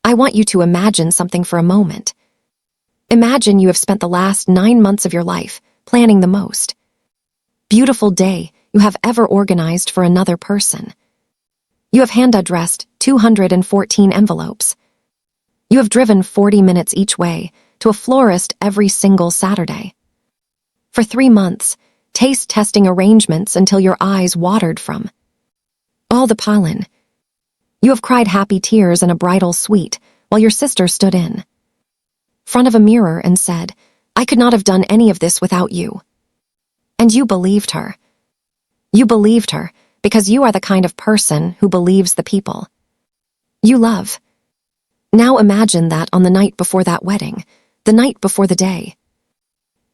I want you to imagine something for a moment. Imagine you have spent the last 9 months of your life planning the most beautiful day you have ever organized for another person. You have hand-addressed 214 envelopes. You have driven 40 minutes each way to a florist every single Saturday. For 3 months, taste-testing arrangements until your eyes watered from all the pollen. You have cried happy tears in a bridal suite while your sister stood in front of a mirror and said, "I could not have done any of this without you." And you believed her. You believed her because you are the kind of person who believes the people you love. Now imagine that on the night before that wedding, the night before the day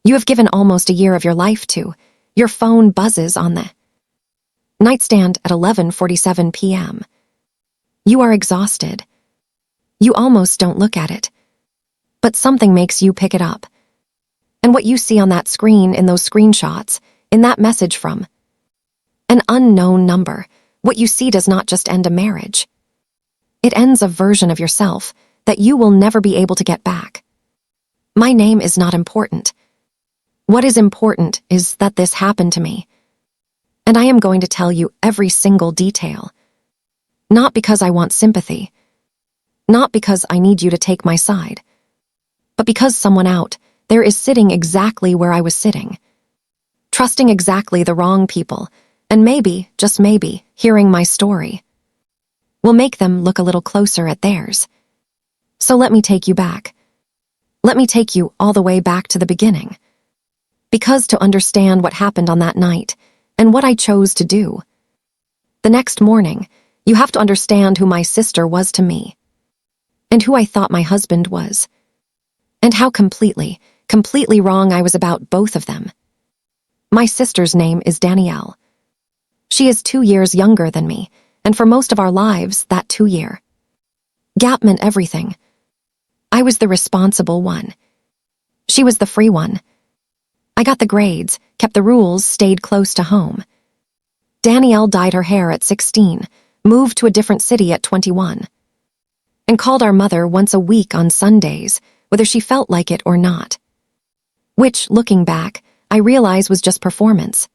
you have given almost a year of your life to, your phone buzzes on the nightstand at 11:47 p.m. You are exhausted. You almost don't look at it. But something makes you pick it up. And what you see on that screen, in those screenshots, in that message from an unknown number, what you see does not just end a marriage. It ends a version of yourself that you will never be able to get back. My name is not important. What is important is that this happened to me. And I am going to tell you every single detail. Not because I want sympathy. Not because I need you to take my side. But because someone out there is sitting exactly where I was sitting. Trusting exactly the wrong people, and maybe, just maybe, hearing my story will make them look a little closer at theirs. So let me take you back. Let me take you all the way back to the beginning. Because to understand what happened on that night, and what I chose to do the next morning, you have to understand who my sister was to me, and who I thought my husband was, and how completely wrong I was about both of them. My sister's name is Danielle. She is 2 years younger than me, and for most of our lives, that 2-year gap meant everything. I was the responsible one. She was the free one. I got the grades, kept the rules, stayed close to home. Danielle dyed her hair at 16, moved to a different city at 21, and called our mother once a week on Sundays, whether she felt like it or not. Which, looking back, I realize was just performance.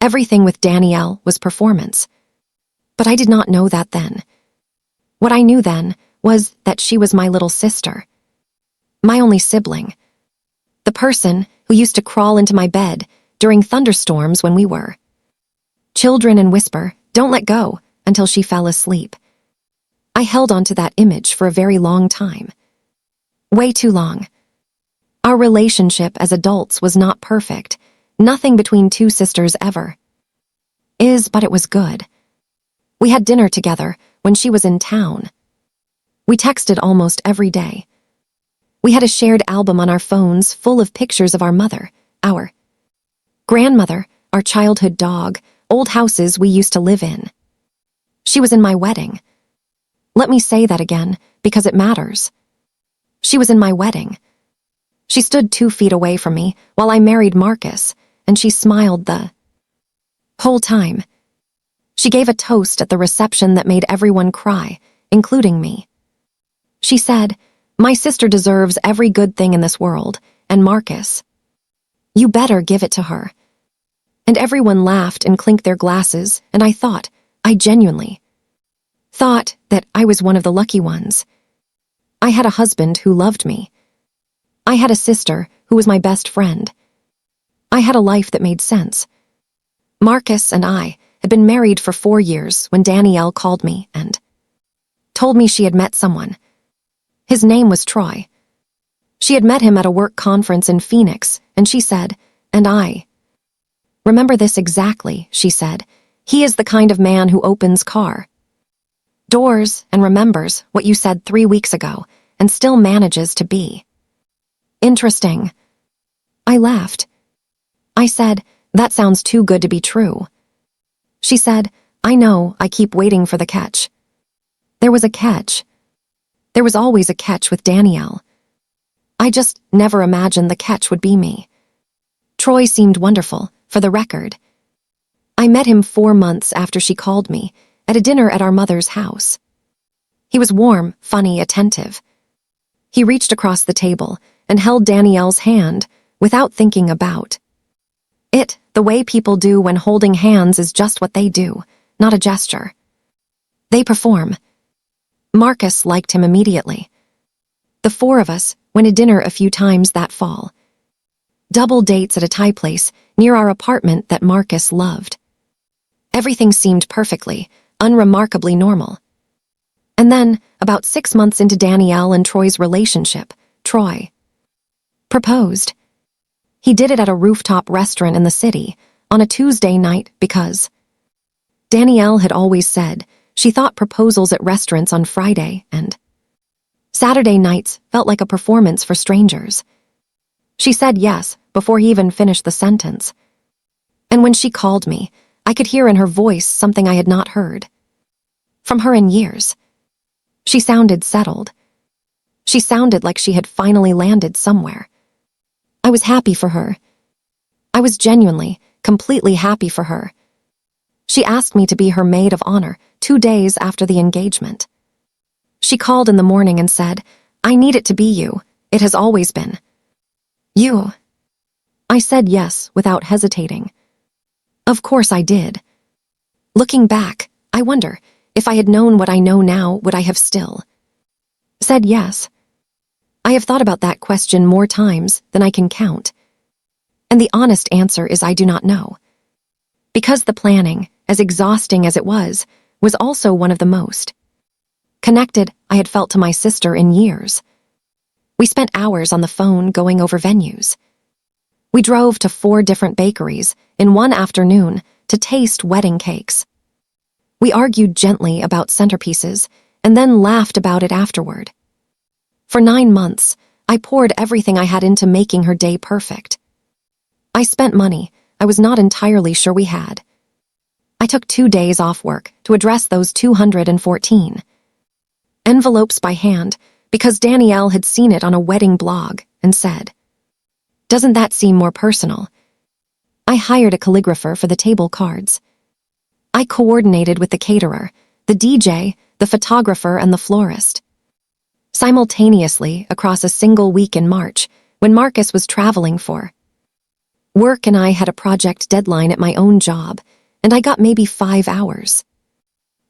Everything with Danielle was performance. But I did not know that then. What I knew then was that she was my little sister. My only sibling. The person who used to crawl into my bed during thunderstorms when we were children and whisper, "Don't let go," until she fell asleep. I held on to that image for a very long time. Way too long. Our relationship as adults was not perfect. Nothing between two sisters ever is, but it was good. We had dinner together when she was in town. We texted almost every day. We had a shared album on our phones full of pictures of our mother, our grandmother, our childhood dog, old houses we used to live in. She was in my wedding. Let me say that again, because it matters. She was in my wedding. She stood 2 feet away from me while I married Marcus, and she smiled the whole time. She gave a toast at the reception that made everyone cry, including me. She said, "My sister deserves every good thing in this world, and Marcus, you better give it to her." And everyone laughed and clinked their glasses, and I genuinely thought that I was one of the lucky ones. I had a husband who loved me. I had a sister who was my best friend. I had a life that made sense. Marcus and I had been married for 4 years when Danielle called me and told me she had met someone. His name was Troy. She had met him at a work conference in Phoenix, and she said, and I remember this exactly, she said, "He is the kind of man who opens car doors and remembers what you said 3 weeks ago and still manages to be interesting." I laughed. I said, "That sounds too good to be true." She said, "I know, I keep waiting for the catch." There was a catch. There was always a catch with Danielle. I just never imagined the catch would be me. Troy seemed wonderful, for the record. I met him 4 months after she called me, at a dinner at our mother's house. He was warm, funny, attentive. He reached across the table and held Danielle's hand without thinking about it. The way people do when holding hands is just what they do, not a gesture. They perform. Marcus liked him immediately. The four of us went to dinner a few times that fall. Double dates at a Thai place near our apartment that Marcus loved. Everything seemed perfectly, unremarkably normal. And then, about 6 months into Danielle and Troy's relationship, Troy proposed. He did it at a rooftop restaurant in the city on a Tuesday night because Danielle had always said she thought proposals at restaurants on Friday and Saturday nights felt like a performance for strangers. She said yes before he even finished the sentence. And when she called me, I could hear in her voice something I had not heard from her in years. She sounded settled. She sounded like she had finally landed somewhere. I was happy for her. I was genuinely, completely happy for her. She asked me to be her maid of honor 2 days after the engagement. She called in the morning and said, "I need it to be you. It has always been you." I said yes without hesitating. Of course I did. Looking back, I wonder, if I had known what I know now, would I have still said yes? I have thought about that question more times than I can count. And the honest answer is I do not know. Because the planning, as exhausting as it was also one of the most connected I had felt to my sister in years. We spent hours on the phone going over venues. We drove to 4 different bakeries in one afternoon to taste wedding cakes. We argued gently about centerpieces and then laughed about it afterward. For 9 months, I poured everything I had into making her day perfect. I spent money I was not entirely sure we had. I took 2 days off work to address those 214 envelopes by hand because Danielle had seen it on a wedding blog and said, "Doesn't that seem more personal?" I hired a calligrapher for the table cards. I coordinated with the caterer, the DJ, the photographer, and the florist. Simultaneously, across a single week in March, when Marcus was traveling for work and I had a project deadline at my own job, and I got maybe 5 hours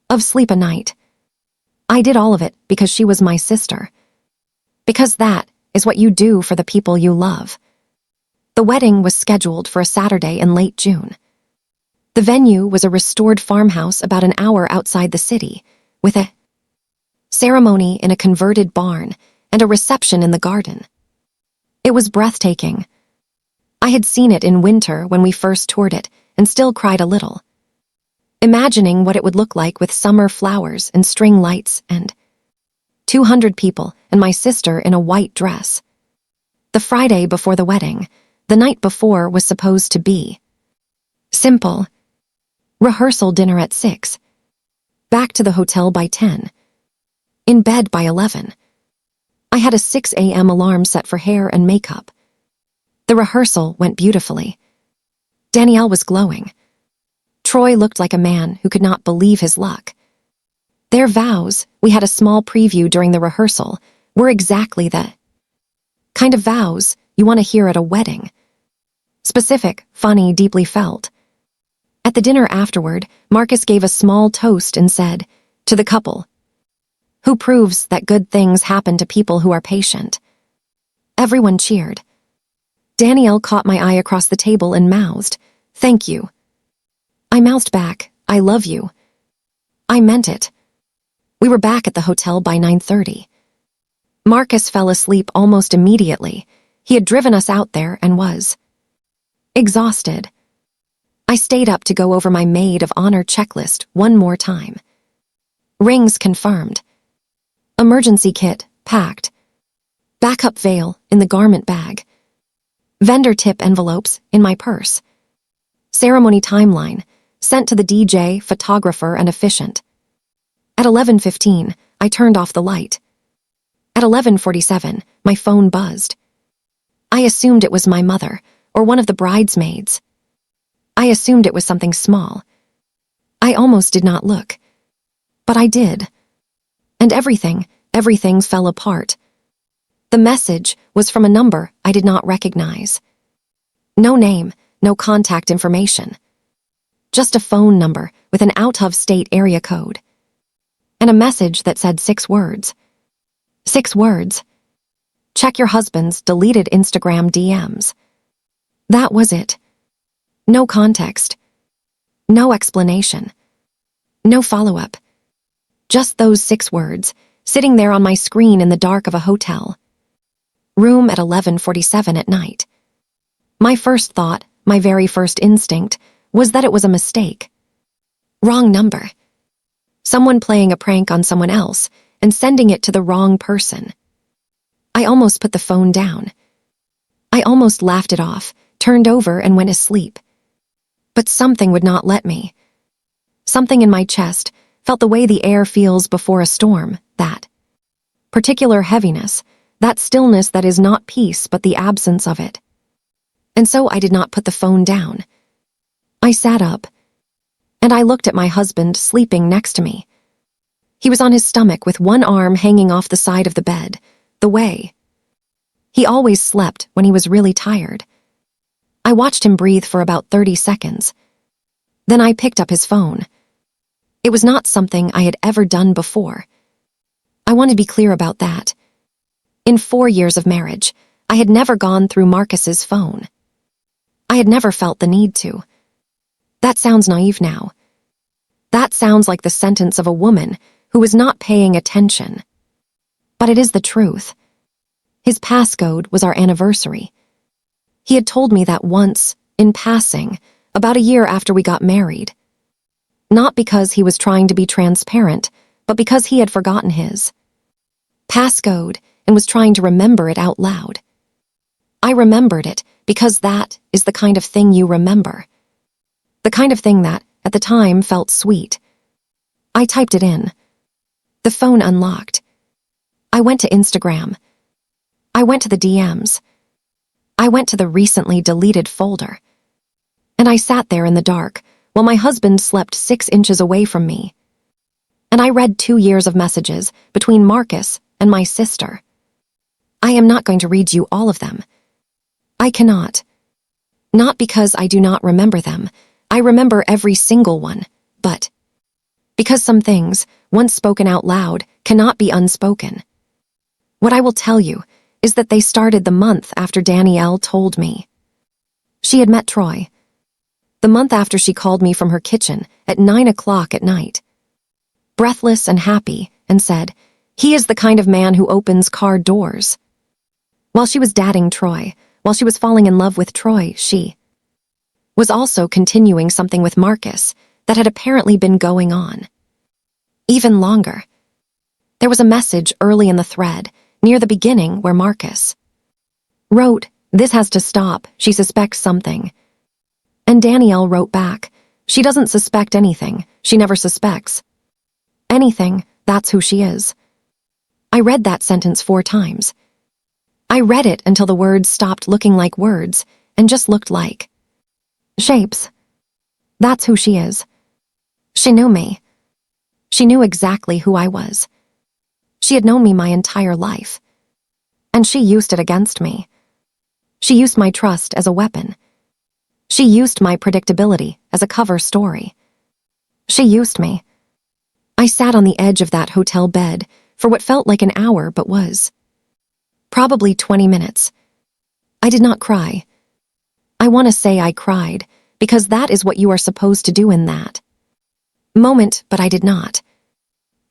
of sleep a night. I did all of it because she was my sister. Because that is what you do for the people you love. The wedding was scheduled for a Saturday in late June. The venue was a restored farmhouse about an hour outside the city, with a ceremony in a converted barn and a reception in the garden. It was breathtaking. I had seen it in winter when we first toured it and still cried a little, imagining what it would look like with summer flowers and string lights and 200 people and my sister in a white dress. The Friday before the wedding, the night before, was supposed to be simple. Rehearsal dinner at 6. Back to the hotel by 10. In bed by 11. I had a 6 a.m. alarm set for hair and makeup. The rehearsal went beautifully. Danielle was glowing. Troy looked like a man who could not believe his luck. Their vows, we had a small preview during the rehearsal, were exactly the kind of vows you want to hear at a wedding. Specific, funny, deeply felt. At the dinner afterward, Marcus gave a small toast and said, "To the couple who proves that good things happen to people who are patient." Everyone cheered. Danielle caught my eye across the table and mouthed, "Thank you." I mouthed back, "I love you." I meant it. We were back at the hotel by 9:30. Marcus fell asleep almost immediately. He had driven us out there and was exhausted. I stayed up to go over my maid of honor checklist one more time. Rings confirmed. Emergency kit packed. Backup veil in the garment bag. Vendor tip envelopes in my purse. Ceremony timeline sent to the DJ, photographer, and officiant. At 11:15, I turned off the light. At 11:47, my phone buzzed. I assumed it was my mother or one of the bridesmaids. I assumed it was something small. I almost did not look. But I did. And everything fell apart. The message was from a number I did not recognize. No name, no contact information. Just a phone number with an out-of-state area code. And a message that said 6 words. 6 words. Check your husband's deleted Instagram DMs. That was it. No context. No explanation. No follow-up. Just those 6 words, sitting there on my screen in the dark of a hotel room at 11:47 at night. My first thought, my very first instinct, was that it was a mistake. Wrong number. Someone playing a prank on someone else and sending it to the wrong person. I almost put the phone down. I almost laughed it off, turned over and went asleep. But something would not let me. Something in my chest felt the way the air feels before a storm, that particular heaviness, that stillness that is not peace but the absence of it. And so I did not put the phone down. I sat up, and I looked at my husband sleeping next to me. He was on his stomach with one arm hanging off the side of the bed, the way he always slept when he was really tired. I watched him breathe for about 30 seconds. Then I picked up his phone. It was not something I had ever done before. I want to be clear about that. In 4 years of marriage, I had never gone through Marcus's phone. I had never felt the need to. That sounds naive now. That sounds like the sentence of a woman who was not paying attention. But it is the truth. His passcode was our anniversary. He had told me that once, in passing, about a year after we got married. Not because he was trying to be transparent, but because he had forgotten his passcode and was trying to remember it out loud. I remembered it because that is the kind of thing you remember. The kind of thing that, at the time, felt sweet. I typed it in. The phone unlocked. I went to Instagram. I went to the DMs. I went to the recently deleted folder. And I sat there in the dark while my husband slept 6 inches away from me. And I read 2 years of messages between Marcus and my sister. I am not going to read you all of them. I cannot. Not because I do not remember them. I remember every single one, but because some things, once spoken out loud, cannot be unspoken. What I will tell you is that they started the month after Danielle told me she had met Troy. The month after she called me from her kitchen at 9 o'clock at night, breathless and happy, and said, "He is the kind of man who opens car doors." While she was dating Troy, while she was falling in love with Troy, she was also continuing something with Marcus that had apparently been going on even longer. There was a message early in the thread, near the beginning, where Marcus wrote, "This has to stop, she suspects something." And Danielle wrote back, "She doesn't suspect anything, she never suspects anything, that's who she is." I read that sentence 4 times. I read it until the words stopped looking like words and just looked like shapes. That's who she is. She knew me. She knew exactly who I was. She had known me my entire life. And she used it against me. She used my trust as a weapon. She used my predictability as a cover story. She used me. I sat on the edge of that hotel bed for what felt like an hour but was probably 20 minutes. I did not cry. I want to say I cried, because that is what you are supposed to do in that moment, but I did not.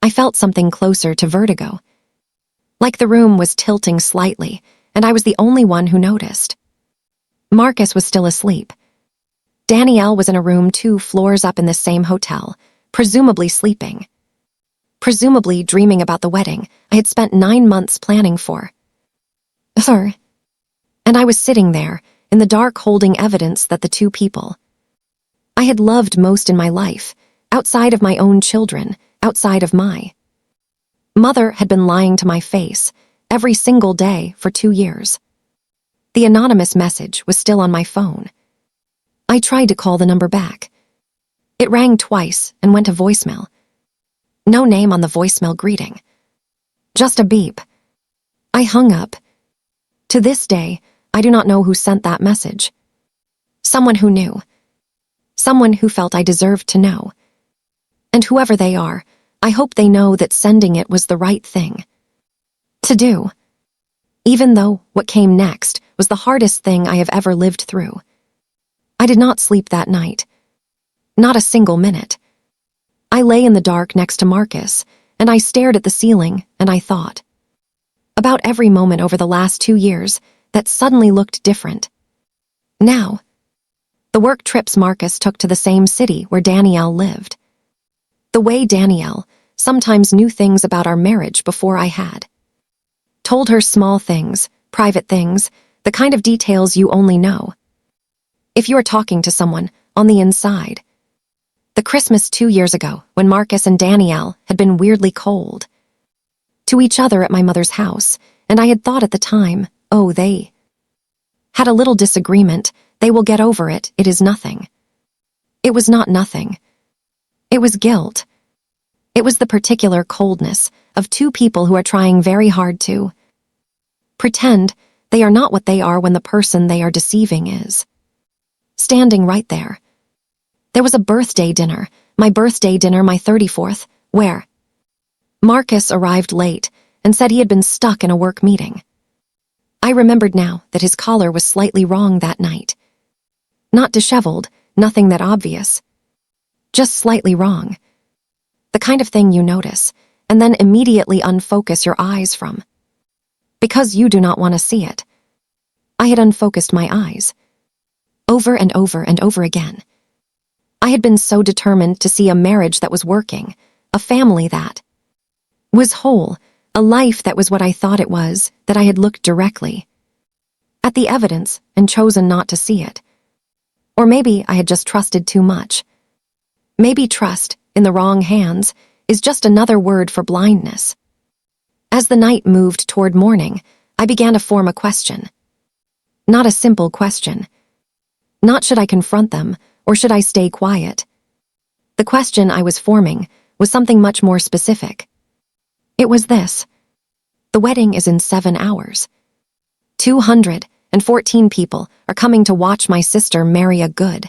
I felt something closer to vertigo. Like the room was tilting slightly, and I was the only one who noticed. Marcus was still asleep. Danielle was in a room 2 floors up in the same hotel, presumably sleeping. Presumably dreaming about the wedding I had spent 9 months planning for her. And I was sitting there, in the dark, holding evidence that the 2 people I had loved most in my life, outside of my own children, outside of my mother, had been lying to my face every single day for 2 years. The anonymous message was still on my phone. I tried to call the number back. It rang twice and went to voicemail. No name on the voicemail greeting. Just a beep. I hung up. To this day, I do not know who sent that message. Someone who knew. Someone who felt I deserved to know. And whoever they are, I hope they know that sending it was the right thing to do. Even though what came next was the hardest thing I have ever lived through. I did not sleep that night. Not a single minute. I lay in the dark next to Marcus, and I stared at the ceiling, and I thought about every moment over the last 2 years that suddenly looked different. Now, the work trips Marcus took to the same city where Danielle lived. The way Danielle sometimes knew things about our marriage before I had. Told her small things, private things, the kind of details you only know if you are talking to someone on the inside. The Christmas 2 years ago, when Marcus and Danielle had been weirdly cold to each other at my mother's house, and I had thought at the time, oh, they had a little disagreement, they will get over it, it is nothing. It was not nothing. It was guilt. It was the particular coldness of two people who are trying very hard to pretend they are not what they are when the person they are deceiving is standing right there. There was a birthday dinner, my 34th, where Marcus arrived late and said he had been stuck in a work meeting. I remembered now that his collar was slightly wrong that night. Not disheveled, nothing that obvious. Just slightly wrong. The kind of thing you notice, and then immediately unfocus your eyes from. Because you do not want to see it. I had unfocused my eyes. Over and over and over again. I had been so determined to see a marriage that was working, a family that was whole, a life that was what I thought it was, that I had looked directly at the evidence and chosen not to see it. Or maybe I had just trusted too much. Maybe trust, in the wrong hands, is just another word for blindness. As the night moved toward morning, I began to form a question. Not a simple question. Not should I confront them, or should I stay quiet? The question I was forming was something much more specific. It was this. The wedding is in 7 hours. 214 people are coming to watch my sister marry a good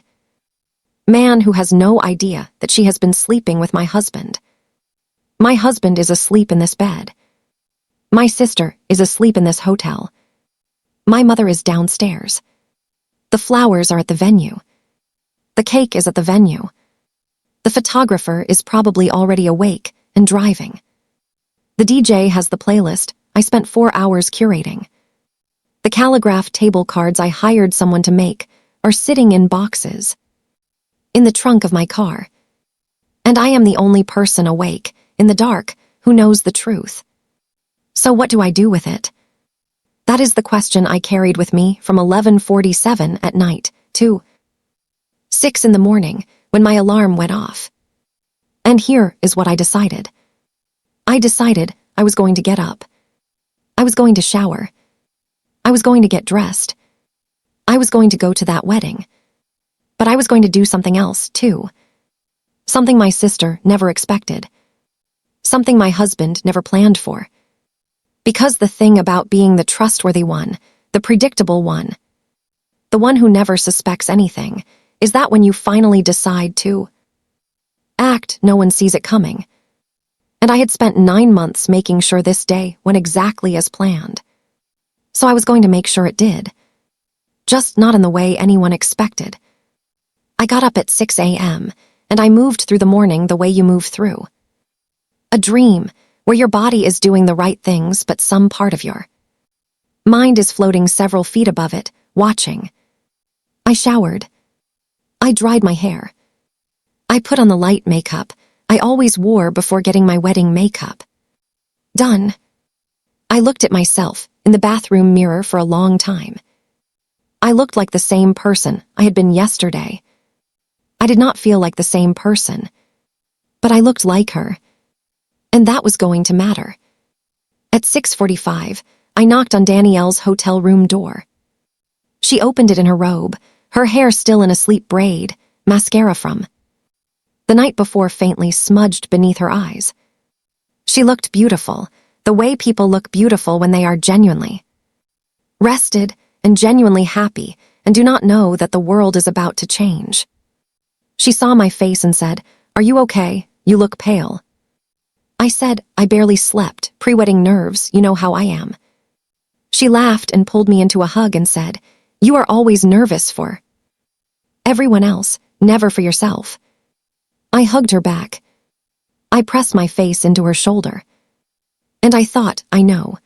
man who has no idea that she has been sleeping with my husband. My husband is asleep in this bed. My sister is asleep in this hotel. My mother is downstairs. The flowers are at the venue. The cake is at the venue. The photographer is probably already awake and driving. The DJ has the playlist I spent 4 hours curating. The calligraphed table cards I hired someone to make are sitting in boxes in the trunk of my car. And I am the only person awake, in the dark, who knows the truth. So what do I do with it? That is the question I carried with me from 11:47 at night to 6 in the morning when my alarm went off. And here is what I decided. I decided I was going to get up. I was going to shower. I was going to get dressed. I was going to go to that wedding. But I was going to do something else, too. Something my sister never expected. Something my husband never planned for. Because the thing about being the trustworthy one, the predictable one, the one who never suspects anything, is that when you finally decide to act, no one sees it coming. And I had spent 9 months making sure this day went exactly as planned. So I was going to make sure it did. Just not in the way anyone expected. I got up at 6 a.m., and I moved through the morning the way you move through a dream, where your body is doing the right things but some part of your mind is floating several feet above it, watching. I showered. I dried my hair. I put on the light makeup I always wore before getting my wedding makeup done. I looked at myself in the bathroom mirror for a long time. I looked like the same person I had been yesterday. I did not feel like the same person, but I looked like her. And that was going to matter. At 6:45, I knocked on Danielle's hotel room door. She opened it in her robe, her hair still in a sleep braid, mascara from the night before faintly smudged beneath her eyes. She looked beautiful, The way people look beautiful when they are genuinely rested and genuinely happy and do not know that the world is about to change. She saw my face and said, "Are you okay? You look pale." I said, "I barely slept, pre-wedding nerves, you know how I am." She laughed and pulled me into a hug and said, "You are always nervous for everyone else, never for yourself." I hugged her back. I pressed my face into her shoulder. And I thought, I know.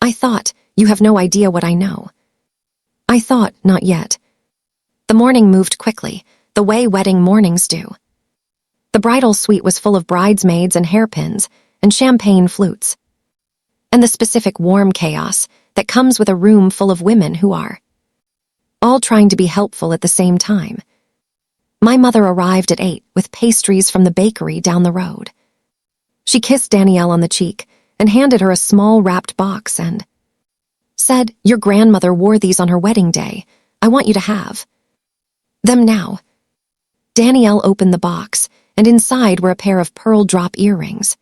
I thought, you have no idea what I know. I thought, not yet. The morning moved quickly, the way wedding mornings do. The bridal suite was full of bridesmaids and hairpins and champagne flutes. And the specific warm chaos that comes with a room full of women who are all trying to be helpful at the same time. My mother arrived at 8 with pastries from the bakery down the road. She kissed Danielle on the cheek and handed her a small wrapped box and said, "Your grandmother wore these on her wedding day. I want you to have them now." Danielle opened the box, and inside were a pair of pearl drop earrings.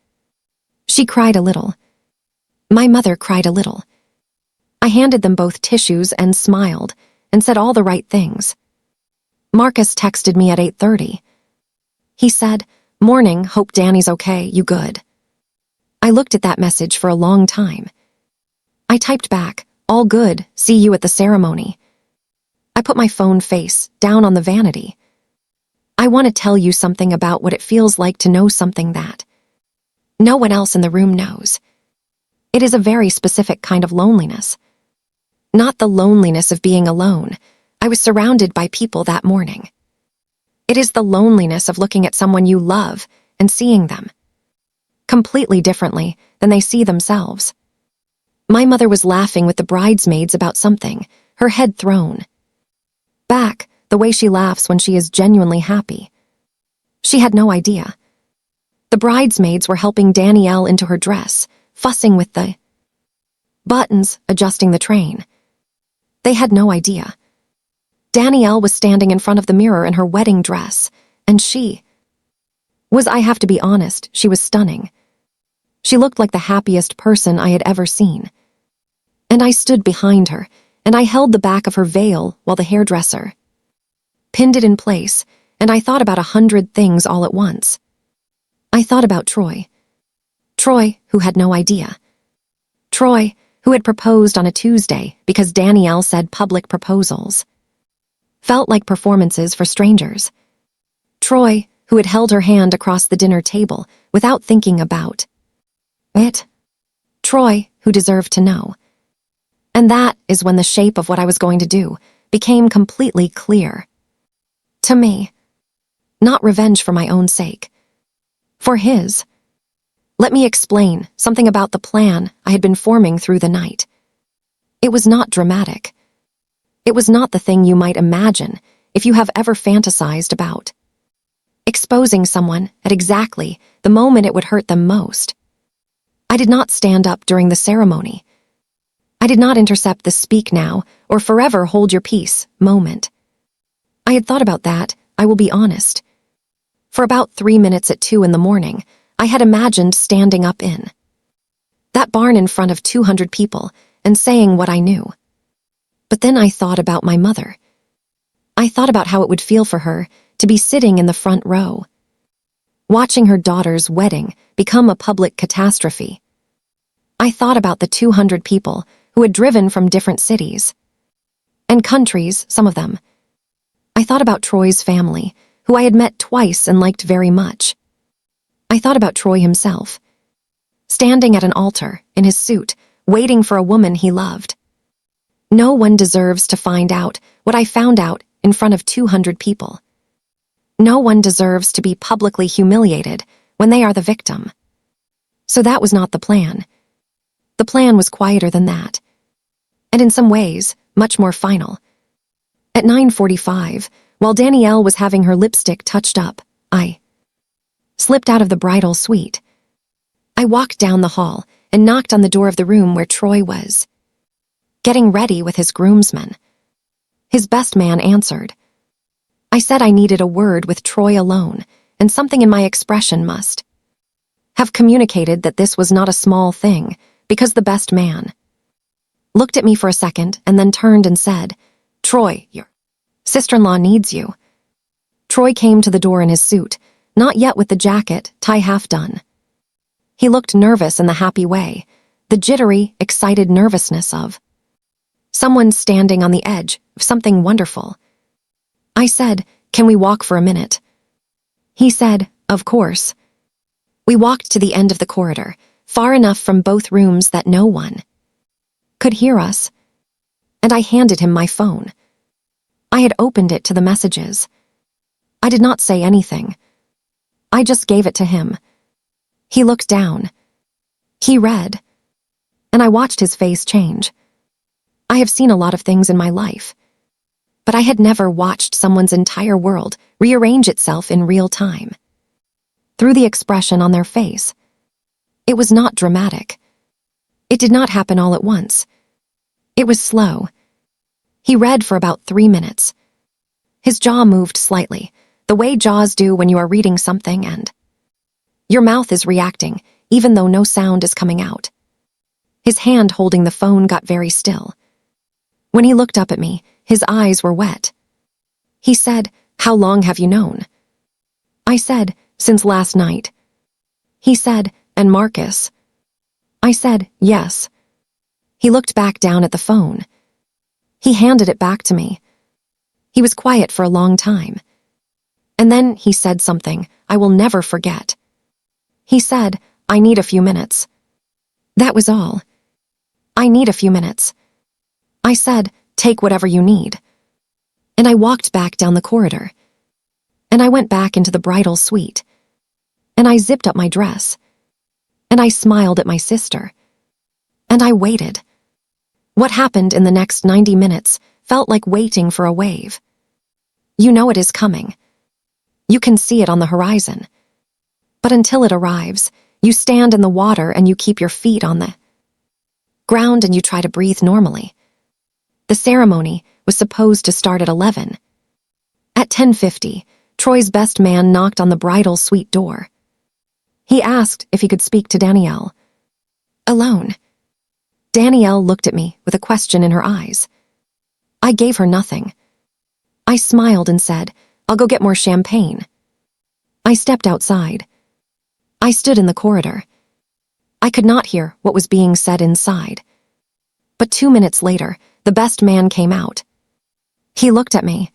She cried a little. My mother cried a little. I handed them both tissues and smiled and said all the right things. Marcus texted me at 8:30. He said, "Morning, hope Danny's okay, you good?" I looked at that message for a long time. I typed back, "All good, see you at the ceremony." I put my phone face down on the vanity. I want to tell you something about what it feels like to know something that no one else in the room knows. It is a very specific kind of loneliness. Not the loneliness of being alone. I was surrounded by people that morning. It is the loneliness of looking at someone you love and seeing them completely differently than they see themselves. My mother was laughing with the bridesmaids about something, her head thrown back, the way she laughs when she is genuinely happy. She had no idea. The bridesmaids were helping Danielle into her dress, fussing with the buttons, adjusting the train. They had no idea. Danielle was standing in front of the mirror in her wedding dress, and she was, I have to be honest, she was stunning. She looked like the happiest person I had ever seen. And I stood behind her, and I held the back of her veil while the hairdresser pinned it in place, and I thought about 100 things all at once. I thought about Troy. Troy, who had no idea. Troy, who had proposed on a Tuesday because Danielle said public proposals felt like performances for strangers. Troy, who had held her hand across the dinner table without thinking about it. Troy, who deserved to know. And that is when the shape of what I was going to do became completely clear. To me. Not revenge for my own sake. For his. Let me explain something about the plan I had been forming through the night. It was not dramatic. It was not the thing you might imagine if you have ever fantasized about exposing someone at exactly the moment it would hurt them most. I did not stand up during the ceremony. I did not intercept the speak now or forever hold your peace moment. I had thought about that, I will be honest. For about 3 minutes at 2 in the morning, I had imagined standing up in that barn in front of 200 people and saying what I knew. But then I thought about my mother. I thought about how it would feel for her to be sitting in the front row, watching her daughter's wedding become a public catastrophe. I thought about the 200 people who had driven from different cities and countries, some of them. I thought about Troy's family, who I had met twice and liked very much. I thought about Troy himself, standing at an altar in his suit, waiting for a woman he loved. No one deserves to find out what I found out in front of 200 people. No one deserves to be publicly humiliated when they are the victim. So that was not the plan. The plan was quieter than that, and in some ways, much more final. At 9:45, while Danielle was having her lipstick touched up, I slipped out of the bridal suite. I walked down the hall and knocked on the door of the room where Troy was getting ready with his groomsmen. His best man answered. I said I needed a word with Troy alone, and something in my expression must have communicated that this was not a small thing, because the best man looked at me for a second and then turned and said, "Troy, your sister-in-law needs you." Troy came to the door in his suit, not yet with the jacket, tie half done. He looked nervous in the happy way, the jittery, excited nervousness of someone standing on the edge of something wonderful. I said, "Can we walk for a minute?" He said, "Of course." We walked to the end of the corridor, far enough from both rooms that no one could hear us, and I handed him my phone. I had opened it to the messages. I did not say anything. I just gave it to him. He looked down. He read, and I watched his face change. I have seen a lot of things in my life, but I had never watched someone's entire world rearrange itself in real time. Through the expression on their face. It was not dramatic. It did not happen all at once. It was slow. He read for about 3 minutes. His jaw moved slightly, the way jaws do when you are reading something and your mouth is reacting, even though no sound is coming out. His hand holding the phone got very still. When he looked up at me, his eyes were wet. He said, "How long have you known?" I said, "Since last night." He said, "And Marcus?" I said, "Yes." He looked back down at the phone. He handed it back to me. He was quiet for a long time. And then he said something I will never forget. He said, "I need a few minutes." That was all. "I need a few minutes." I said, "Take whatever you need." And I walked back down the corridor. And I went back into the bridal suite. And I zipped up my dress. And I smiled at my sister. And I waited. What happened in the next 90 minutes felt like waiting for a wave. You know it is coming. You can see it on the horizon. But until it arrives, you stand in the water and you keep your feet on the ground and you try to breathe normally. The ceremony was supposed to start at 11. At 10:50, Troy's best man knocked on the bridal suite door. He asked if he could speak to Danielle. Alone. Danielle looked at me with a question in her eyes. I gave her nothing. I smiled and said, "I'll go get more champagne." I stepped outside. I stood in the corridor. I could not hear what was being said inside. But 2 minutes later, the best man came out. He looked at me.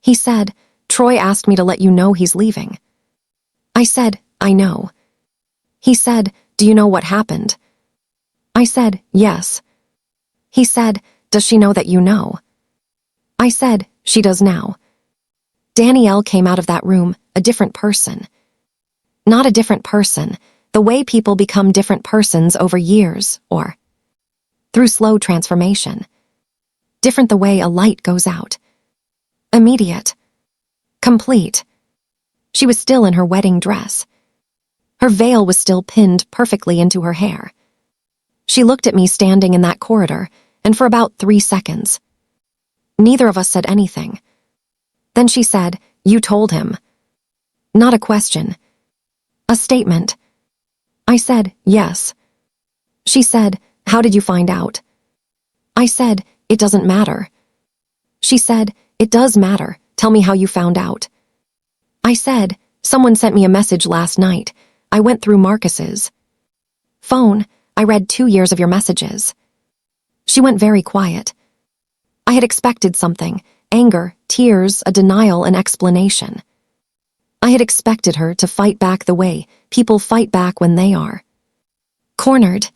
He said, "Troy asked me to let you know he's leaving." I said, "I know." He said, "Do you know what happened?" I said, "Yes." He said, "Does she know that you know?" I said, "She does now." Danielle came out of that room a different person. Not a different person, the way people become different persons over years, or through slow transformation. Different the way a light goes out. Immediate. Complete. She was still in her wedding dress. Her veil was still pinned perfectly into her hair. She looked at me standing in that corridor, and for about 3 seconds. Neither of us said anything. Then she said, "You told him." Not a question. A statement. I said, "Yes." She said, "How did you find out?" I said, "It doesn't matter." She said, "It does matter. Tell me how you found out." I said, "Someone sent me a message last night. I went through Marcus's phone. I read 2 years of your messages." She went very quiet. I had expected something, anger, tears, a denial, an explanation. I had expected her to fight back the way people fight back when they are cornered.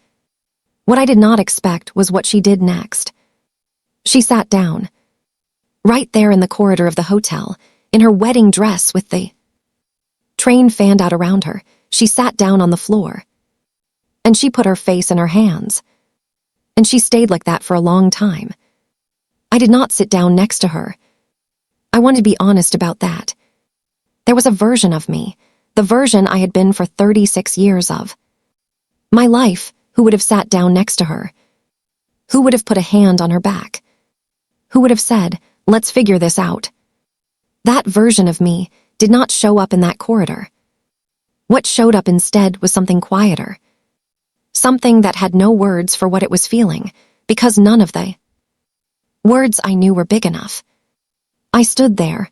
What I did not expect was what she did next. She sat down. Right there in the corridor of the hotel, in her wedding dress with the train fanned out around her, she sat down on the floor. And she put her face in her hands. And she stayed like that for a long time. I did not sit down next to her. I wanted to be honest about that. There was a version of me, the version I had been for 36 years of my life, who would have sat down next to her, who would have put a hand on her back, who would have said, "Let's figure this out." That version of me did not show up in that corridor. What showed up instead was something quieter. Something that had no words for what it was feeling, because none of the words I knew were big enough. I stood there.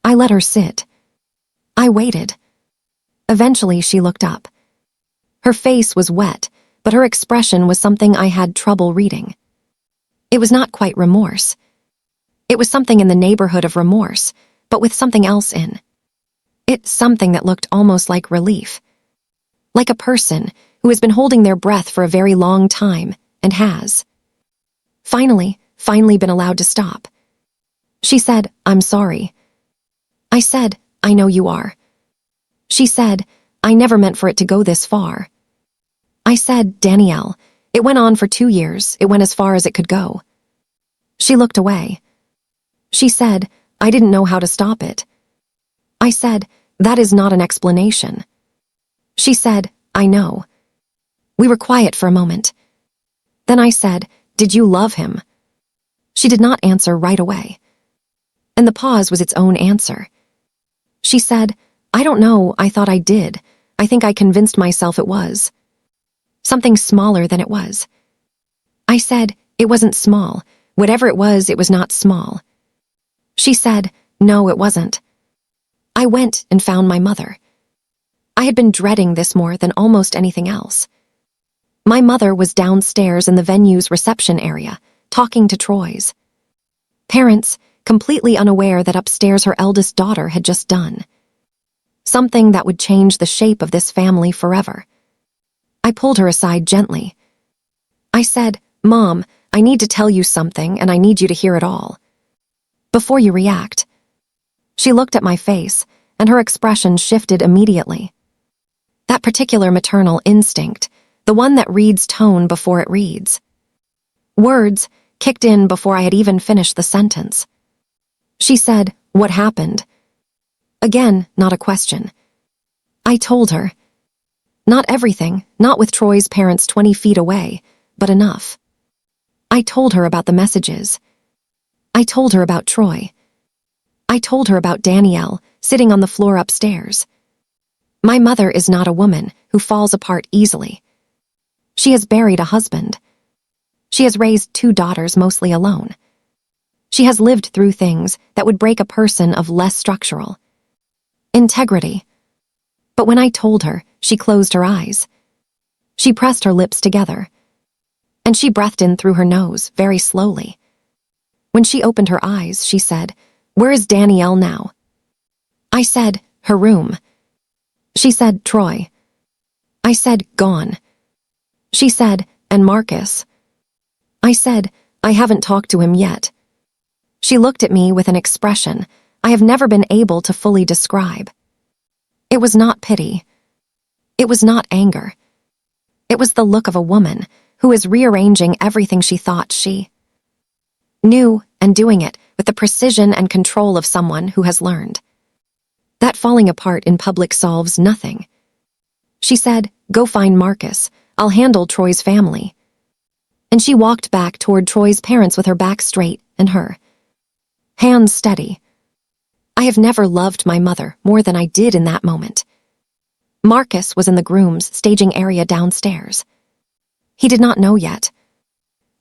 I let her sit. I waited. Eventually, she looked up. Her face was wet, but her expression was something I had trouble reading. It was not quite remorse. It was something in the neighborhood of remorse, but with something else in. It's something that looked almost like relief. Like a person who has been holding their breath for a very long time and has finally been allowed to stop. She said, "I'm sorry." I said, "I know you are." She said, "I never meant for it to go this far." I said, "Danielle, it went on for 2 years. It went as far as it could go." She looked away. She said, "I didn't know how to stop it." I said, "That is not an explanation." She said, "I know." We were quiet for a moment. Then I said, "Did you love him?" She did not answer right away. And the pause was its own answer. She said, "I don't know, I thought I did. I think I convinced myself it was something smaller than it was." I said, "It wasn't small. Whatever it was not small." She said, "No, it wasn't." I went and found my mother. I had been dreading this more than almost anything else. My mother was downstairs in the venue's reception area, talking to Troy's parents, completely unaware that upstairs her eldest daughter had just done something that would change the shape of this family forever. I pulled her aside gently. I said, "Mom, I need to tell you something, and I need you to hear it all before you react." She looked at my face, and her expression shifted immediately. That particular maternal instinct, the one that reads tone before it reads words, kicked in before I had even finished the sentence. She said, "What happened?" Again, not a question. I told her. Not everything, not with Troy's parents 20 feet away, but enough. I told her about the messages. I told her about Troy. I told her about Danielle sitting on the floor upstairs. My mother is not a woman who falls apart easily. She has buried a husband. She has raised 2 daughters mostly alone. She has lived through things that would break a person of less structural integrity. But when I told her, she closed her eyes. She pressed her lips together. And she breathed in through her nose, very slowly. When she opened her eyes, she said, "Where is Danielle now?" I said, "Her room." She said, "Troy." I said, "Gone." She said, "And Marcus?" I said, "I haven't talked to him yet." She looked at me with an expression I have never been able to fully describe. It was not pity. It was not anger. It was the look of a woman who is rearranging everything she thought she knew and doing it with the precision and control of someone who has learned that falling apart in public solves nothing. She said, "Go find Marcus. I'll handle Troy's family." And she walked back toward Troy's parents with her back straight and her hands steady. I have never loved my mother more than I did in that moment. Marcus was in the groom's staging area downstairs. He did not know yet.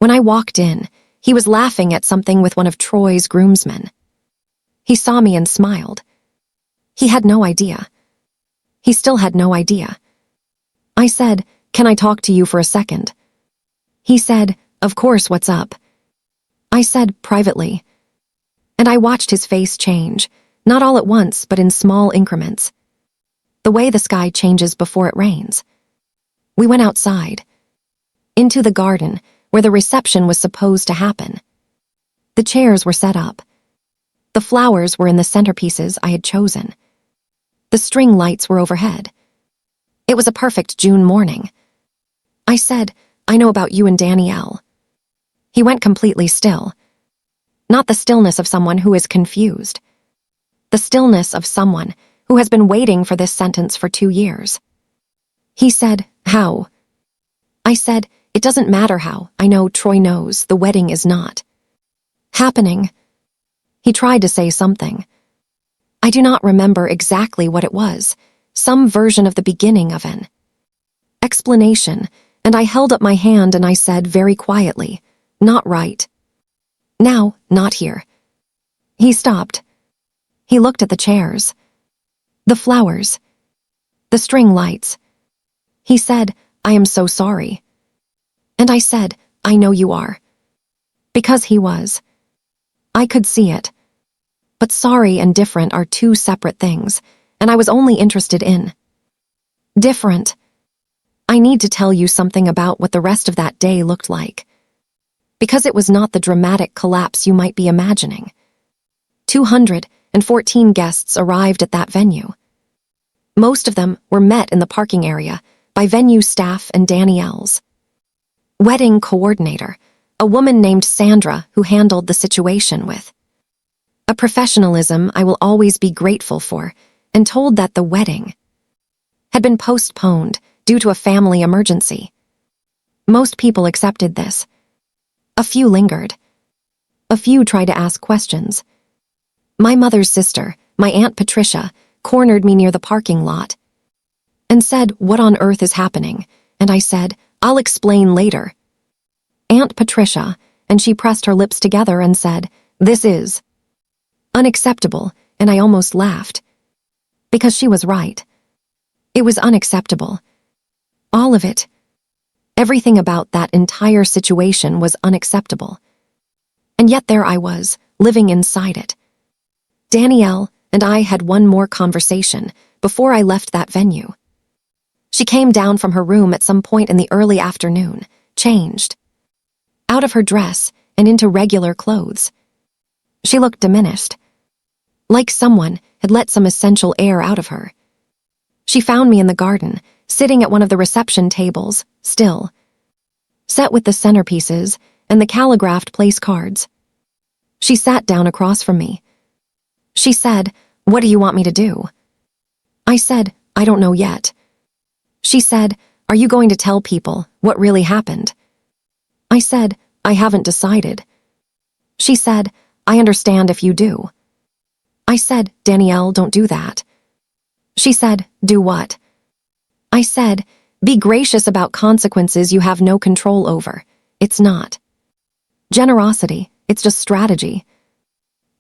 When I walked in, he was laughing at something with one of Troy's groomsmen. He saw me and smiled. He had no idea. He still had no idea. I said, "Can I talk to you for a second?" He said, "Of course, what's up?" I said, "Privately." And I watched his face change, not all at once, but in small increments. The way the sky changes before it rains. We went outside. Into the garden, where the reception was supposed to happen. The chairs were set up. The flowers were in the centerpieces I had chosen. The string lights were overhead. It was a perfect June morning. I said, "I know about you and Danielle." He went completely still. Not the stillness of someone who is confused. The stillness of someone who has been waiting for this sentence for 2 years. He said, "How?" I said, "It doesn't matter how. I know Troy knows the wedding is not happening." He tried to say something. I do not remember exactly what it was. some version of the beginning of an explanation, and I held up my hand and I said very quietly, "Not right. Now, not here." He stopped. He looked at the chairs, the flowers, the string lights. He said, "I am so sorry." And I said, "I know you are." Because he was. I could see it. But sorry and different are two separate things, and I was only interested in different. I need to tell you something about what the rest of that day looked like. Because it was not the dramatic collapse you might be imagining. 214 guests arrived at that venue. Most of them were met in the parking area by venue staff and Danielle's wedding coordinator, a woman named Sandra who handled the situation with a professionalism I will always be grateful for, and told that the wedding had been postponed due to a family emergency. Most people accepted this. A few lingered. A few tried to ask questions. My mother's sister, my Aunt Patricia, cornered me near the parking lot and said, "What on earth is happening?" And I said, "I'll explain later." Aunt Patricia, and she pressed her lips together and said, "This is unacceptable," and I almost laughed. Because she was right. It was unacceptable. All of it. Everything about that entire situation was unacceptable. And yet there I was, living inside it. Danielle and I had one more conversation before I left that venue. She came down from her room at some point in the early afternoon, changed out of her dress and into regular clothes. She looked diminished, like someone had let some essential air out of her. She found me in the garden, sitting at one of the reception tables, still, set with the centerpieces and the calligraphed place cards. She sat down across from me. She said, "What do you want me to do?" I said, "I don't know yet." She said, "Are you going to tell people what really happened?" I said, "I haven't decided." She said, "I understand if you do." I said, "Danielle, don't do that." She said, "Do what?" I said, "Be gracious about consequences you have no control over. It's not generosity, it's just strategy."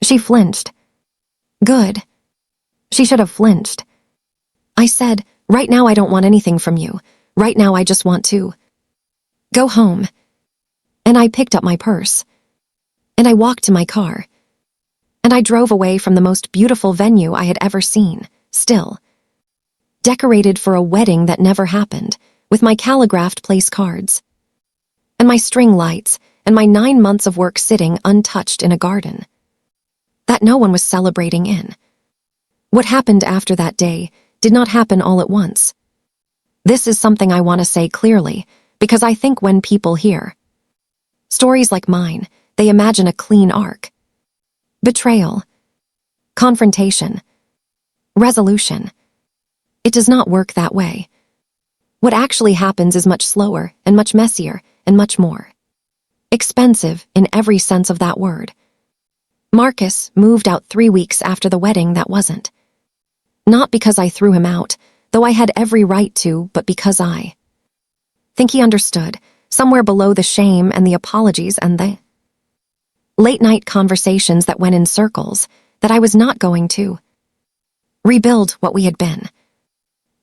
She flinched. Good. She should have flinched. I said, "Right now I don't want anything from you. Right now I just want to go home." And I picked up my purse. And I walked to my car. And I drove away from the most beautiful venue I had ever seen, still decorated for a wedding that never happened, with my calligraphed place cards, and my string lights, and my 9 months of work sitting untouched in a garden that no one was celebrating in. What happened after that day did not happen all at once. This is something I want to say clearly, because I think when people hear stories like mine, they imagine a clean arc. Betrayal. Confrontation. Resolution. It does not work that way. What actually happens is much slower and much messier and much more expensive in every sense of that word. Marcus moved out 3 weeks after the wedding that wasn't. Not because I threw him out, though I had every right to, but because I think he understood, somewhere below the shame and the apologies and the late-night conversations that went in circles, that I was not going to rebuild what we had been.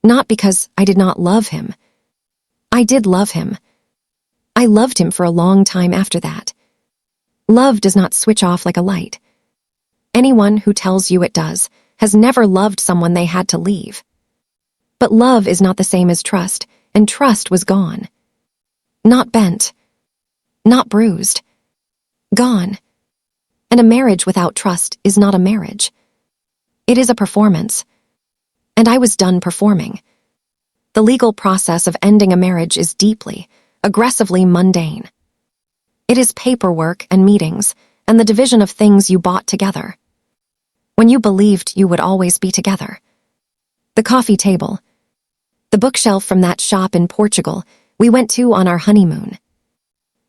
Not because I did not love him. I did love him. I loved him for a long time after that. Love does not switch off like a light. Anyone who tells you it does has never loved someone they had to leave. But love is not the same as trust, and trust was gone. Not bent. Not bruised. Gone. And a marriage without trust is not a marriage. It is a performance. And I was done performing. The legal process of ending a marriage is deeply, aggressively mundane. It is paperwork and meetings, and the division of things you bought together, when you believed you would always be together. The coffee table. The bookshelf from that shop in Portugal we went to on our honeymoon.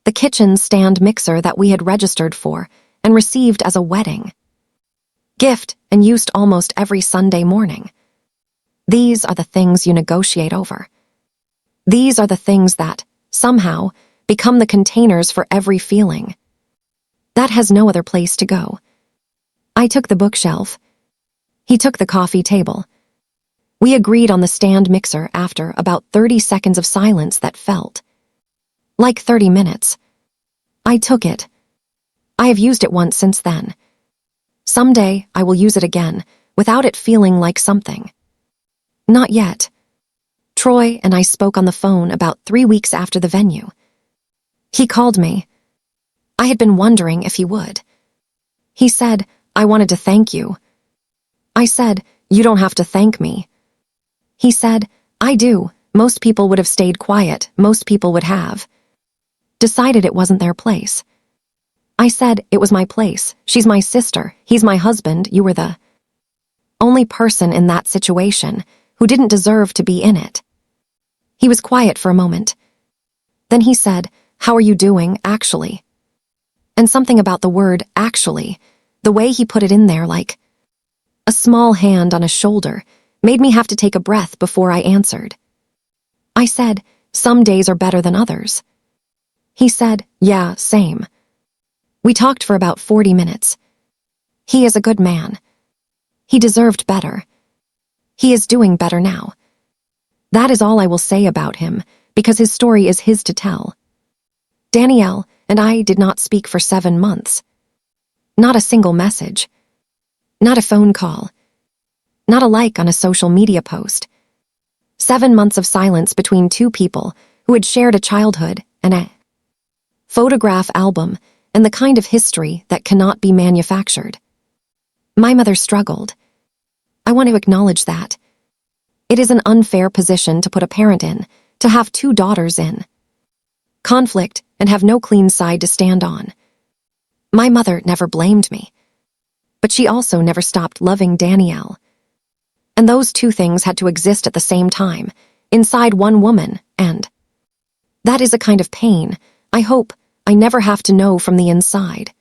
The kitchen stand mixer that we had registered for and received as a wedding gift and used almost every Sunday morning. These are the things you negotiate over. These are the things that, somehow, become the containers for every feeling. That has no other place to go. I took the bookshelf. He took the coffee table. We agreed on the stand mixer after about 30 seconds of silence that felt like 30 minutes. I took it. I have used it once since then. Someday I will use it again, without it feeling like something. Not yet. Troy and I spoke on the phone about 3 weeks after the venue. He called me. I had been wondering if he would. He said, "I wanted to thank you." I said, "You don't have to thank me." He said, "I do. Most people would have stayed quiet. Most people would have decided it wasn't their place." I said, "It was my place. She's my sister. He's my husband. You were the only person in that situation who didn't deserve to be in it." He was quiet for a moment. Then he said, "How are you doing, actually?" And something about the word actually, the way he put it in there like a small hand on a shoulder, made me have to take a breath before I answered. I said, "Some days are better than others." He said, "Yeah, same." We talked for about 40 minutes. He is a good man. He deserved better. He is doing better now. That is all I will say about him, because his story is his to tell. Danielle and I did not speak for 7 months. Not a single message. Not a phone call. Not a like on a social media post. 7 months of silence between two people who had shared a childhood and a photograph album and the kind of history that cannot be manufactured. My mother struggled. I want to acknowledge that. It is an unfair position to put a parent in, to have 2 daughters in conflict and have no clean side to stand on. My mother never blamed me, but she also never stopped loving Danielle. And those 2 things had to exist at the same time, inside one woman, and that is a kind of pain I hope I never have to know from the inside.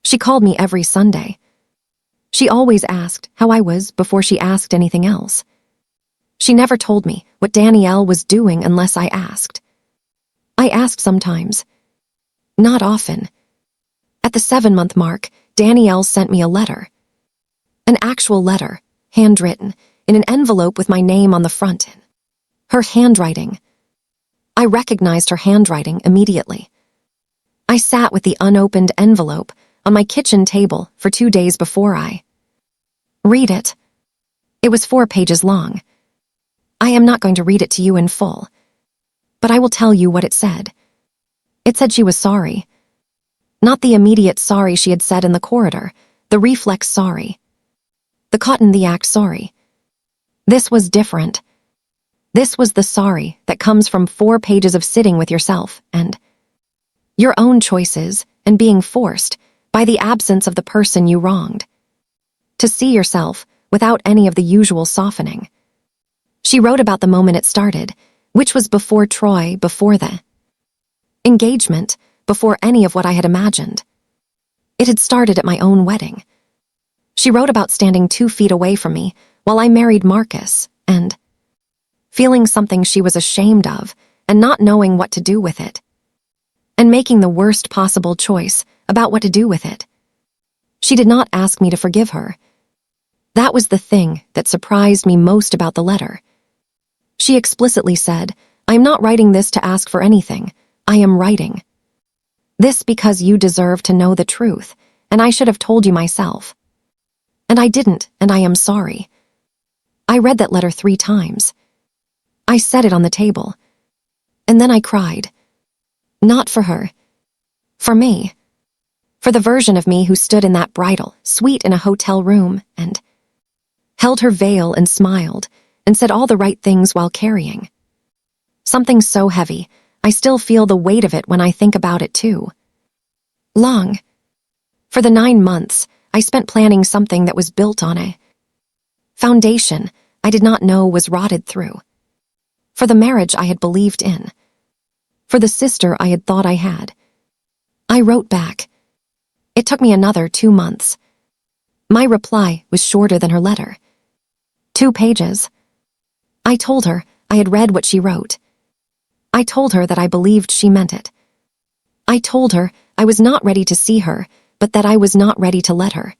She called me every Sunday. She always asked how I was before she asked anything else. She never told me what Danielle was doing unless I asked. I asked sometimes. Not often. At the 7-month mark, Danielle sent me a letter. An actual letter, handwritten, in an envelope with my name on the front. Her handwriting. I recognized her handwriting immediately. I sat with the unopened envelope on my kitchen table for 2 days before I read it. It was 4 pages long. I am not going to read it to you in full, but I will tell you what it said. It said she was sorry. Not the immediate sorry she had said in the corridor, the reflex sorry. The caught in the act sorry. This was different. This was the sorry that comes from 4 pages of sitting with yourself and your own choices and being forced by the absence of the person you wronged to see yourself without any of the usual softening. She wrote about the moment it started, which was before Troy, before the engagement, before any of what I had imagined. It had started at my own wedding. She wrote about standing 2 feet away from me while I married Marcus and feeling something she was ashamed of and not knowing what to do with it, and making the worst possible choice about what to do with it. She did not ask me to forgive her. That was the thing that surprised me most about the letter. She explicitly said, "I am not writing this to ask for anything. I am writing this because you deserve to know the truth, and I should have told you myself. And I didn't, and I am sorry." I read that letter 3 times. I set it on the table. And then I cried. Not for her. For me. For the version of me who stood in that bridal suite in a hotel room and held her veil and smiled and said all the right things while carrying something so heavy, I still feel the weight of it when I think about it too. Long. For the 9 months, I spent planning something that was built on a foundation I did not know was rotted through. For the marriage I had believed in. For the sister I had thought I had. I wrote back. It took me another 2 months. My reply was shorter than her letter. 2 pages. I told her I had read what she wrote. I told her that I believed she meant it. I told her I was not ready to see her, but that I was not ready to let her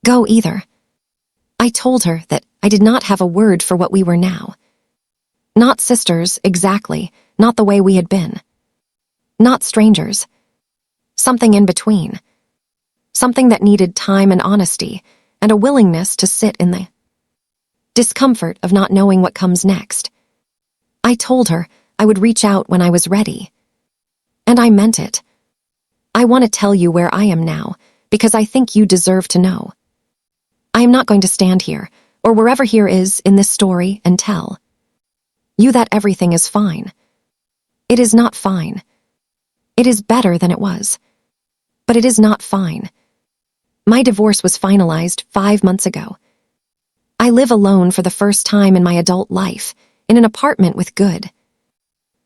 go either. I told her that I did not have a word for what we were now. Not sisters, exactly, not the way we had been. Not strangers. Something in between. Something that needed time and honesty, and a willingness to sit in the discomfort of not knowing what comes next. I told her I would reach out when I was ready. And I meant it. I want to tell you where I am now, because I think you deserve to know. I am not going to stand here, or wherever here is in this story, and tell you that everything is fine. It is not fine. It is better than it was. But it is not fine. My divorce was finalized 5 months ago. I live alone for the first time in my adult life, in an apartment with good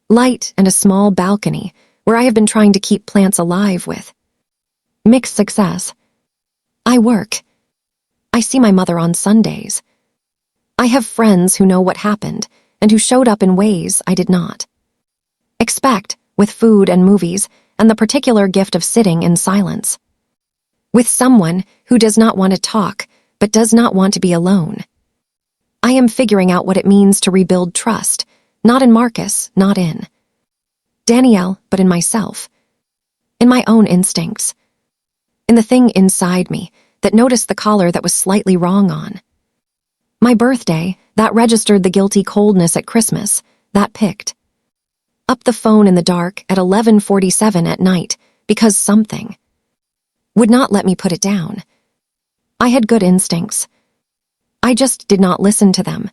light and a small balcony where I have been trying to keep plants alive with mixed success. I work. I see my mother on Sundays. I have friends who know what happened and who showed up in ways I did not expect, with food and movies and the particular gift of sitting in silence with someone who does not want to talk but does not want to be alone. I am figuring out what it means to rebuild trust, not in Marcus, not in Danielle, but in myself, in my own instincts, in the thing inside me that noticed the collar that was slightly wrong on my birthday, that registered the guilty coldness at Christmas, that picked up the phone in the dark at 11:47 at night because something would not let me put it down. I had good instincts. I just did not listen to them.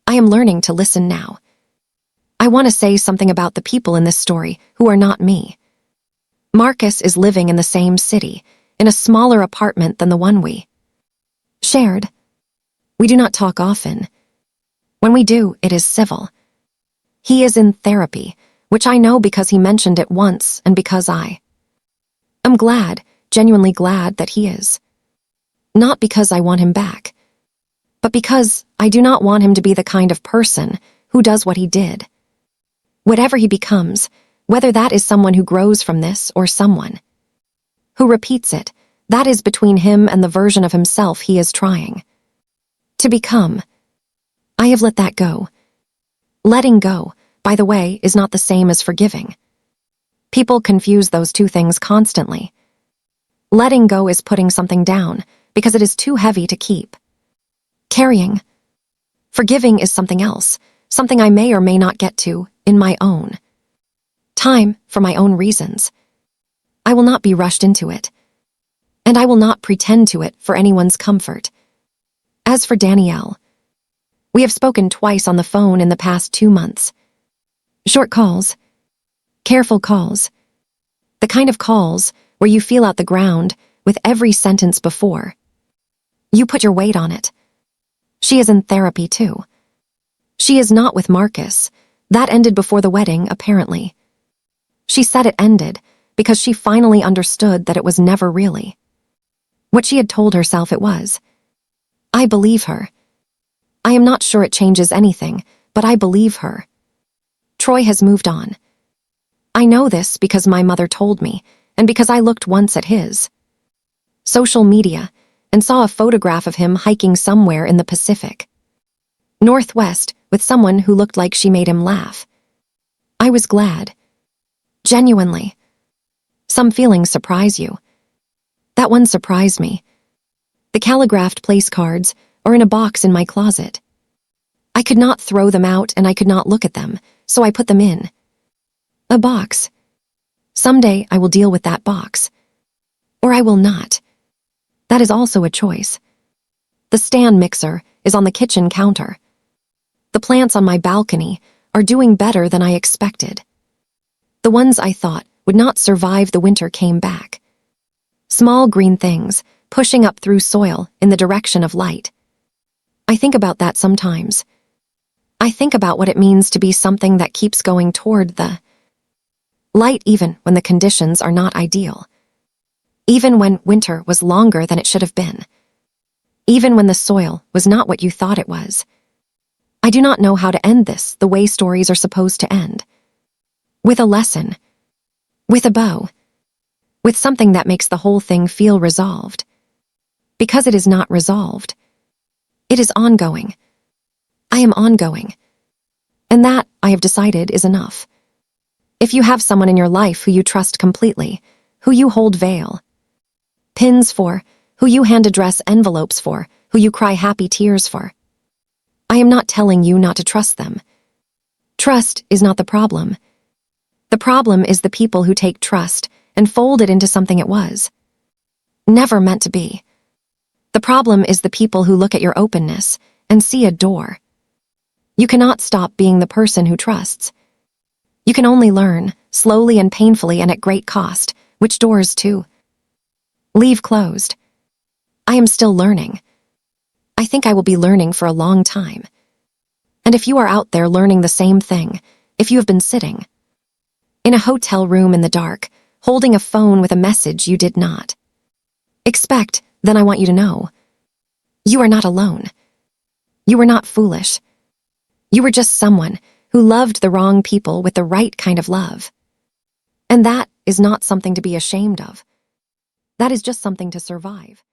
I am learning to listen now. I want to say something about the people in this story who are not me. Marcus is living in the same city, in a smaller apartment than the one we shared. We do not talk often. When we do, it is civil. He is in therapy, which I know because he mentioned it once and because I am glad, genuinely glad that he is. Not because I want him back, but because I do not want him to be the kind of person who does what he did. Whatever he becomes, whether that is someone who grows from this or someone who repeats it, that is between him and the version of himself he is trying to become. I have let that go. Letting go, by the way, is not the same as forgiving. People confuse those two things constantly. Letting go is putting something down because it is too heavy to keep carrying. Forgiving is something else, something I may or may not get to in my own time for my own reasons. I will not be rushed into it, and I will not pretend to it for anyone's comfort. As for Danielle, we have spoken twice on the phone in the past 2 months. Short calls, careful calls, the kind of calls where you feel out the ground with every sentence before you put your weight on it. She is in therapy too. She is not with Marcus. That ended before the wedding, apparently. She said it ended because she finally understood that it was never really what she had told herself it was. I believe her. I am not sure it changes anything, but I believe her. Troy has moved on. I know this because my mother told me, and because I looked once at his social media and saw a photograph of him hiking somewhere in the Pacific Northwest with someone who looked like she made him laugh. I was glad. Genuinely. Some feelings surprise you. That one surprised me. The calligraphed place cards are in a box in my closet. I could not throw them out and I could not look at them, so I put them in a box. Someday I will deal with that box. Or I will not. That is also a choice. The stand mixer is on the kitchen counter. The plants on my balcony are doing better than I expected. The ones I thought would not survive the winter came back. Small green things pushing up through soil in the direction of light. I think about that sometimes. I think about what it means to be something that keeps going toward the light even when the conditions are not ideal. Even when winter was longer than it should have been. Even when the soil was not what you thought it was. I do not know how to end this the way stories are supposed to end. With a lesson. With a bow. With something that makes the whole thing feel resolved. Because it is not resolved. It is ongoing. I am ongoing. And that, I have decided, is enough. If you have someone in your life who you trust completely, who you hold veil, pins for, who you hand address envelopes for, who you cry happy tears for, I am not telling you not to trust them. Trust is not the problem. The problem is the people who take trust and fold it into something it was. Never meant to be. The problem is the people who look at your openness and see a door. You cannot stop being the person who trusts. You can only learn, slowly and painfully and at great cost, which doors to leave closed. I am still learning. I think I will be learning for a long time. And if you are out there learning the same thing, if you have been sitting in a hotel room in the dark, holding a phone with a message you did not expect, then I want you to know, you are not alone. You were not foolish. You were just someone who loved the wrong people with the right kind of love. And that is not something to be ashamed of. That is just something to survive.